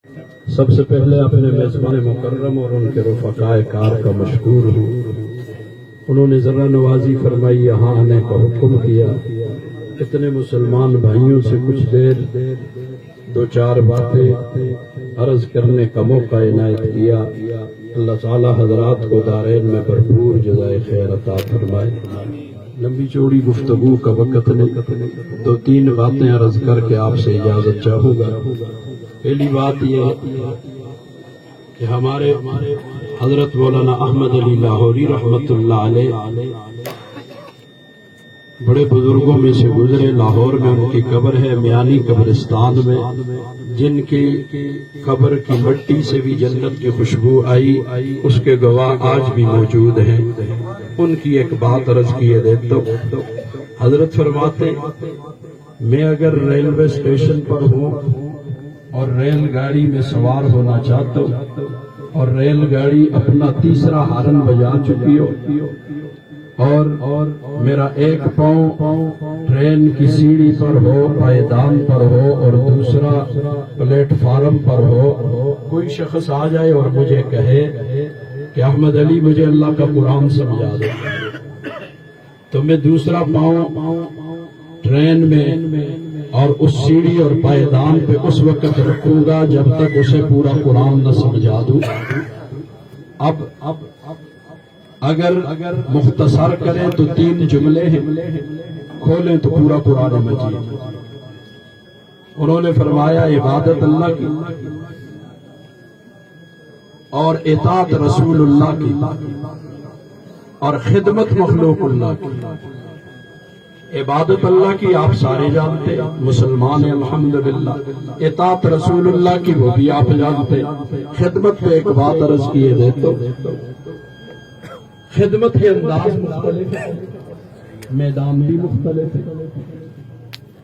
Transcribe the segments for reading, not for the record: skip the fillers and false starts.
سب سے پہلے اپنے میزبان مکرم اور ان کے رفقائے کار کا مشکور ہوں۔ انہوں نے ذرا نوازی فرمائی، یہاں آنے کا حکم کیا، اتنے مسلمان بھائیوں سے کچھ دیر دو چار باتیں عرض کرنے کا موقع عنایت کیا۔ اللہ تعالی حضرات کو دارین میں بھرپور جزائے خیر عطا فرمائے۔ لمبی چوڑی گفتگو کا وقت نہیں، دو تین باتیں عرض کر کے آپ سے اجازت چاہوں گا۔ پہلی بات یہ ہے کہ ہمارے حضرت مولانا احمد علی لاہوری رحمت اللہ علیہ بڑے بزرگوں میں سے گزرے۔ لاہور میں ان کی قبر ہے، میانی قبرستان میں، جن کی قبر کی مٹی سے بھی جنت کی خوشبو آئی، اس کے گواہ آج بھی موجود ہیں۔ ان کی ایک بات عرض کیے دیتا ہوں۔ حضرت فرماتے، میں اگر ریلوے اسٹیشن پر ہوں اور ریل گاڑی میں سوار ہونا چاہتا ہوں اور ریل گاڑی اپنا تیسرا ہارن بجا چکی ہو اور میرا ایک پاؤں ٹرین کی سیڑھی پر ہو، پائیدان پر ہو، اور دوسرا پلیٹ فارم پر ہو، کوئی شخص آ جائے اور مجھے کہے کہ احمد علی مجھے اللہ کا قرآن سمجھا دے، تو میں دوسرا پاؤں ٹرین میں اور اس سیڑھی اور پائیدان پہ اس وقت رکھوں گا جب تک اسے پورا قرآن نہ سمجھا دوں۔ اب اگر مختصر کریں تو تین جملے ہیں، کھولیں تو پورا قرآن مجید۔ انہوں نے فرمایا عبادت اللہ کی اور اطاعت رسول اللہ کی اور خدمت مخلوق اللہ کی۔ عبادت اللہ کی آپ سارے جانتے، مسلمان ہیں الحمدللہ۔ اطاعت رسول اللہ کی وہ بھی آپ جانتے۔ خدمت پہ ایک بات عرض کیے دیتا ہوں۔ خدمت کے انداز مختلف ہے، میدان بھی مختلف ہے۔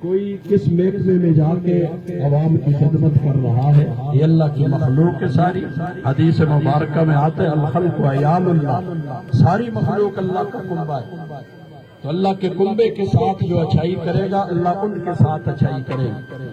کوئی کس محکمے میں جا کے عوام کی خدمت کر رہا ہے، یہ اللہ کی مخلوق ہے ساری۔ حدیث مبارکہ میں آتا ہے الخلق عیال اللہ، ساری مخلوق اللہ کا کنبہ ہے۔ تو اللہ کے کنبے کے ساتھ جو اچھائی کرے گا، اللہ ان کے ساتھ اچھائی کرے گا۔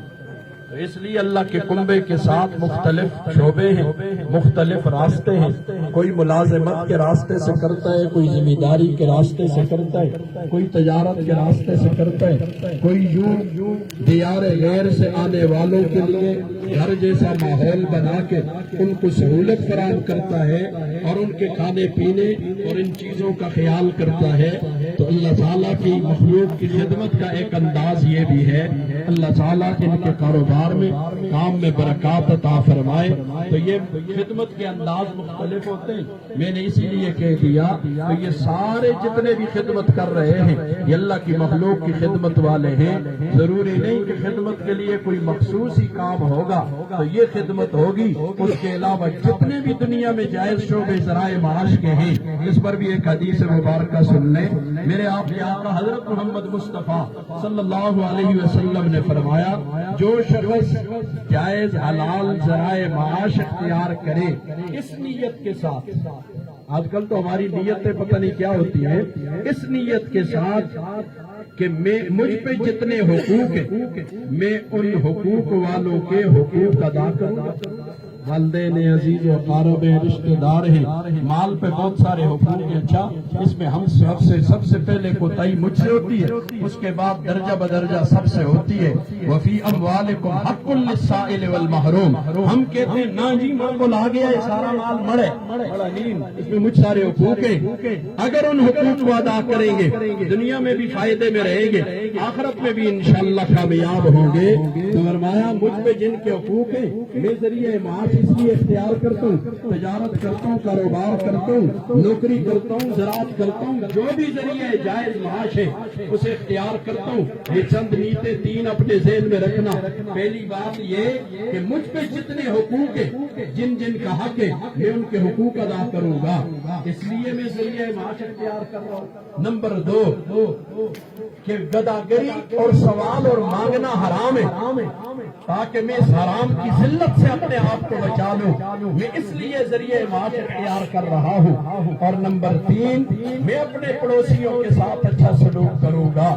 تو اس لیے اللہ کے کنبے کے ساتھ مختلف شعبے ہیں، مختلف راستے ہیں۔ کوئی ملازمت کے راستے سے کرتا ہے، کوئی ذمہ داری کے راستے سے کرتا ہے، کوئی تجارت کے راستے سے کرتا ہے، کوئی یوں دیار غیر سے آنے والوں کے لیے گھر جیسا ماحول بنا کے ان کو سہولت فراہم کرتا ہے اور ان کے کھانے پینے اور ان چیزوں کا خیال کرتا ہے۔ تو اللہ تعالیٰ کی مخلوق کی خدمت کا ایک انداز یہ بھی ہے، اللہ تعالیٰ ان کے کاروبار میں کام میں برکات عطا فرمائے۔ تو یہ خدمت کے انداز مختلف ہوتے ہیں۔ میں نے اسی لیے کہہ دیا کہ یہ سارے جتنے بھی خدمت کر رہے ہیں یہ اللہ کی مخلوق کی خدمت والے ہیں۔ ضروری نہیں کہ خدمت کے لیے کوئی مخصوص ہی کام ہوگا تو یہ خدمت ہوگی، اس کے علاوہ جتنے بھی دنیا میں جائز شعبے ذرائع معاش کے ہیں، اس پر بھی ایک حدیث مبارکہ سن لیں۔ میرے آپ کے آقا حضرت محمد مصطفیٰ صلی اللہ علیہ وسلم نے فرمایا، جو شخص جائز حلال ذرائع معاش اختیار کرے اس نیت کے ساتھ، آج کل تو ہماری نیتیں پتہ نہیں کیا ہوتی ہیں، اس نیت کے ساتھ کہ مجھ پہ جتنے حقوق ہیں میں ان حقوق والوں کے حقوق ادا کروں گا۔ والدین عزیز و اقارب ہیں، رشتہ دار ہیں، مال پہ بہت سارے حقوق ہیں۔ اچھا، اس میں ہم سب سے پہلے کوتاہی مجھ سے ہوتی ہے، اس کے بعد درجہ بدرجہ سب سے ہوتی ہے۔ وفی اموالکم حق للسائل والمحروم، ہم کہتے ہیں نا جی مال کو لا گیا، یہ سارا مال مڑے اس میں مجھ سارے حقوق ہیں۔ اگر ان حقوق کو ادا کریں گے دنیا میں بھی فائدے میں رہیں گے، آخرت میں بھی انشاءاللہ کامیاب ہوں گے۔ تو فرمایا مجھ پہ جن کے حقوق ہیں میں ذریعہ معاش اس لیے اختیار کرتا ہوں، تجارت کرتا ہوں، کاروبار کرتا ہوں، نوکری کرتا ہوں، زراعت کرتا ہوں، جو بھی ذریعہ جائز معاش ہے اسے اختیار کرتا ہوں۔ یہ چند نیتیں تین اپنے ذہن میں رکھنا۔ پہلی بات یہ کہ مجھ پہ جتنے حقوق ہیں، جن جن کا حق ہے میں ان کے حقوق ادا کروں گا، اس لیے میں ذریعہ معاش اختیار کر رہا ہوں۔ نمبر دو کہ گداگری اور سوال اور مانگنا حرام ہے، تاکہ میں اس حرام کی ذلت سے اپنے آپ کو بچا لوں، میں اس لیے ذریعہ معاش اختیار کر رہا ہوں۔ اور نمبر تین، میں اپنے پڑوسیوں کے ساتھ اچھا سلوک کروں گا۔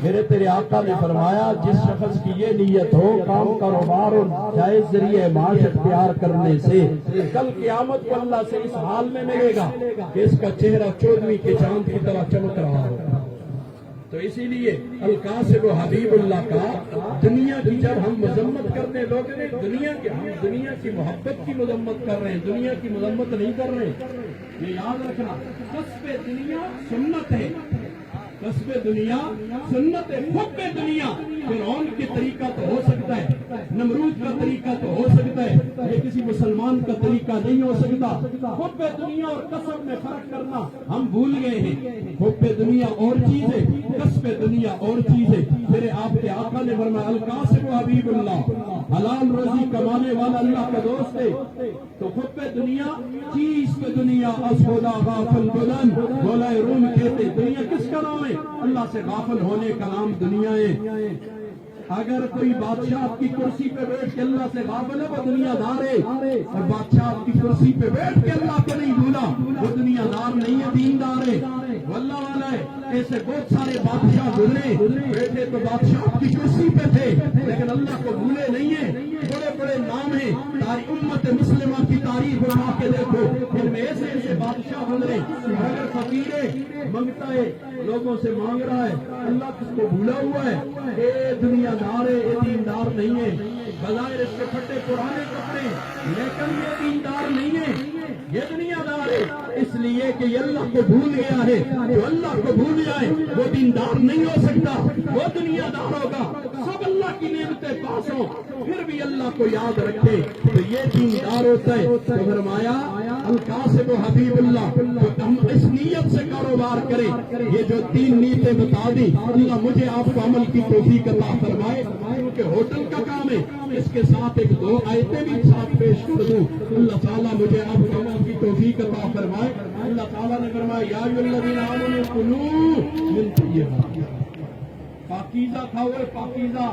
میرے تیرے آقا نے فرمایا جس شخص کی یہ نیت ہو کام کاروبار اور جائز ذریعہ معاش اختیار کرنے سے، کل قیامت کو اللہ سے اس حال میں ملے گا کہ اس کا چہرہ 14ویں کے چاند کی طرح چمک رہا ہوگا۔ تو اسی لیے القاسم و حبیب اللہ کا دنیا کی جب ہم مذمت کرنے لوگ نے ہم دنیا کی محبت کی مذمت کر رہے ہیں، دنیا کی مذمت نہیں کر رہے ہیں۔ یہ یاد رکھنا، کسب دنیا سنت ہے، کسب دنیا سنت ہے، حب دنیا فرعون کے طریقہ تو ہو سکتا ہے، نمرود کا طریقہ تو ہو سکتا ہے، یہ کسی مسلمان کا طریقہ نہیں ہو سکتا۔ حب دنیا اور کسب میں فرق کرنا ہم بھول گئے ہیں۔ حب دنیا اور چیز ہے، کسب دنیا اور چیز ہے۔ میرے آپ کے آقا نے فرمایا القاسم و حبیب اللہ، حلال روزی کمانے والا اللہ کا دوست ہے۔ تو حب دنیا چیز پہ دنیا اسودا غافل بلند مولا روم کہتے دنیا کس کا نام ہے؟ اللہ سے غافل ہونے کا نام دنیا ہے۔ اگر کوئی بادشاہ کی کرسی پہ بیٹھ کے اللہ سے غافل ہے وہ دنیا دار ہے، اور بادشاہ کی کرسی پہ بیٹھ کے اللہ کو نہیں بھولا وہ دنیا دار نہیں ہے، دیندار ہے، واللہ والا ہے۔ ایسے بہت سارے بادشاہ گزرے، بیٹھے تو بادشاہ کی کرسی پہ تھے لیکن اللہ کو بھولے نہیں ہیں، بڑے بڑے نام ہیں۔ امت مسلمہ کی تاریخ اٹھا کے دیکھو، ان میں ایسے ایسے بادشاہ گزرے۔ اگر فقیر منگتا ہے، لوگوں سے مانگ رہا ہے، اللہ کس کو بھولا ہوا ہے؟ اے دنیا دار ہے، یہ دیندار نہیں ہے۔ بظاہر اس کے پھٹے پرانے کپڑے لیکن یہ دیندار نہیں ہے، یہ دنیا دار ہے، اس لیے کہ یہ اللہ کو بھول گیا ہے۔ جو اللہ کو بھول جائے وہ دیندار نہیں ہو سکتا، وہ دنیا دار ہوگا۔ سب اللہ کی نعمتیں پاس ہوں پھر بھی اللہ کو یاد رکھے تو یہ دیندار ہوتا ہے۔ تو فرمایا القاسم و حبیب اللہ، تو ہم اس نیت سے کاروبار کریں۔ یہ جو 3 نیتیں بتا دی، اللہ مجھے آپ کو عمل کی توفیق عطا فرمائے، کیونکہ ہوٹل کا کام ہے۔ اس کے ساتھ 1-2 آیتیں بھی ساتھ پیش کر دوں، اللہ تعالیٰ مجھے آپ کو عمل کی توفیق عطا فرمائے۔ اللہ تعالیٰ نے فرمایا یا ایھا الذین آمنوا کلوا من طیبات، پاکیزہ کھاؤ، پاکیزہ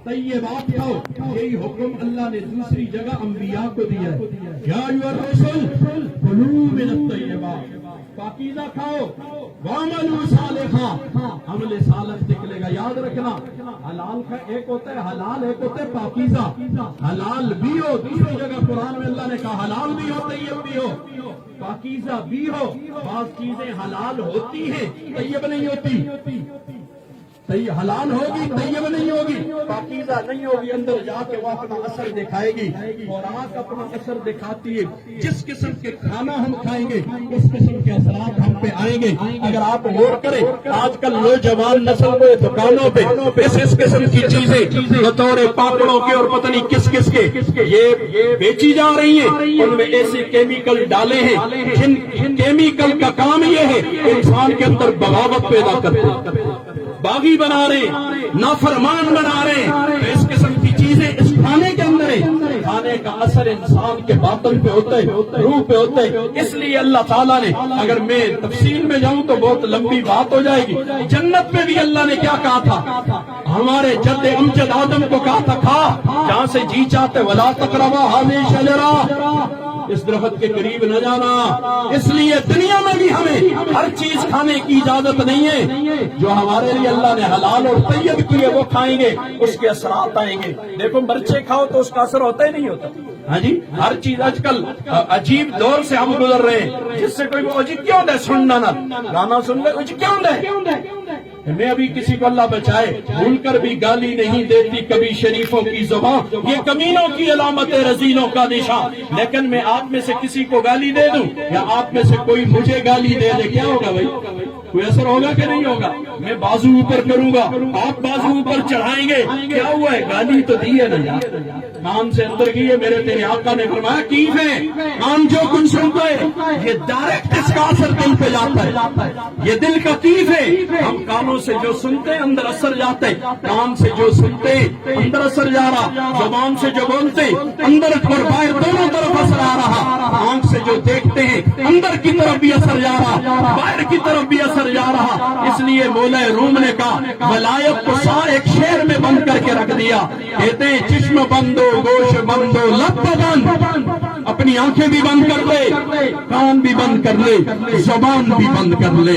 طیبات کھاؤ۔ یہی حکم اللہ نے دوسری جگہ انبیاء کو دیا ہے، یا ایھا الرسل کلوا من الطیبات، پاکیزہ کھاؤ، وَاعْمَلُوا صَالِحًا، عمل صالح نکلے گا۔ یاد رکھنا، حلال کا ایک ہوتا ہے حلال، ایک ہوتا ہے پاکیزہ۔ حلال بھی ہو، دوسری جگہ قرآن میں اللہ نے کہا حلال بھی ہو، طیب بھی ہو، پاکیزہ بھی ہو۔ بعض چیزیں حلال ہوتی ہیں طیب نہیں ہوتی، حلال ہوگی طیب نہیں ہوگی، پاکیزہ نہیں ہوگی، اندر جا کے وہ اپنا اثر دکھائے گی، اور آنکھ اپنا اثر دکھاتی ہے۔ جس قسم کے کھانا ہم کھائیں گے اس قسم کے اثرات ہم پہ آئیں گے۔ اگر آپ غور کریں، آج کل نوجوان نسل کو دکانوں پہ اس قسم کی چیزیں بطور پاپڑوں کے اور پتہ نہیں کس کس کے یہ بیچی جا رہی ہیں، ان میں ایسے کیمیکل ڈالے ہیں جن کیمیکل کا کام یہ ہے انسان کے اندر بغاوت پیدا کرتے، باغی بنا رہے، نافرمان بنا رہے۔ تو اس قسم کی چیزیں اس کھانے کے اندر ہے، کھانے کا اثر انسان کے باطن پہ ہوتا ہے، روح پہ ہوتا ہے۔ اس لیے اللہ تعالیٰ نے، اگر میں تفصیل میں جاؤں تو بہت لمبی بات ہو جائے گی، جنت میں بھی اللہ نے کیا کہا تھا؟ ہمارے جد امجد آدم کو کہا تھا کھا جہاں سے جی چاہتے، وَلَا تَقْرَبَا هَٰذِهِ الشَّجَرَةَ، اس درخت کے قریب نہ جانا۔ اس لیے دنیا میں بھی ہمیں ہر چیز کھانے کی اجازت نہیں ہے، جو ہمارے لیے اللہ نے حلال اور طیب کیے وہ کھائیں گے، اس کے اثرات آئیں گے۔ دیکھو مرچیں کھاؤ تو اس کا اثر ہوتا ہی نہیں ہوتا، ہاں جی، ہر چیز آج کل عجیب دور سے ہم گزر رہے ہیں، جس سے کوئی جی کیوں دے سننا نہ گانا سن لے، جی کیوں دے۔ میں ابھی کسی کو اللہ بچائے بھول کر بھی گالی نہیں دیتی کبھی شریفوں کی زبان، یہ کمینوں کی علامت ہے، رذیلوں کا نشان۔ لیکن میں آپ میں سے کسی کو گالی دے دوں یا آپ میں سے کوئی مجھے گالی دے دے، کیا ہوگا بھائی؟ کوئی اثر ہوگا کہ نہیں ہوگا؟ میں بازو اوپر کروں گا، آپ بازو اوپر چڑھائیں گے، کیا ہوا ہے؟ گالی تو دی ہے نا، کان سے اندر کی ہے۔ میرے تیرے آقا نے فرمایا کیف ہے، کان جو کچھ سنتا ہے یہ ڈائریکٹ اس کا اثر دل پہ جاتا ہے، یہ دل کا کیف ہے۔ ہم کانوں سے جو سنتے ہیں اندر اثر جاتے، کان سے جو سنتے اندر اثر جا رہا، زبان سے جو بولتے اندر اور باہر دونوں طرف اثر آ رہا، آنکھ سے جو دیکھتے ہیں اندر کی طرف بھی اثر جا رہا، باہر کی طرف بھی اثر جا رہا۔ اس لیے مولا روم نے کہا ولایت کو ایک شعر میں بند کر کے رکھ دیا، کہتے ہیں چشم بندو گوش بندو لب بند، اپنی آنکھیں بھی بند کر لے، کان بھی بند کر لے، زبان بھی بند کر لے۔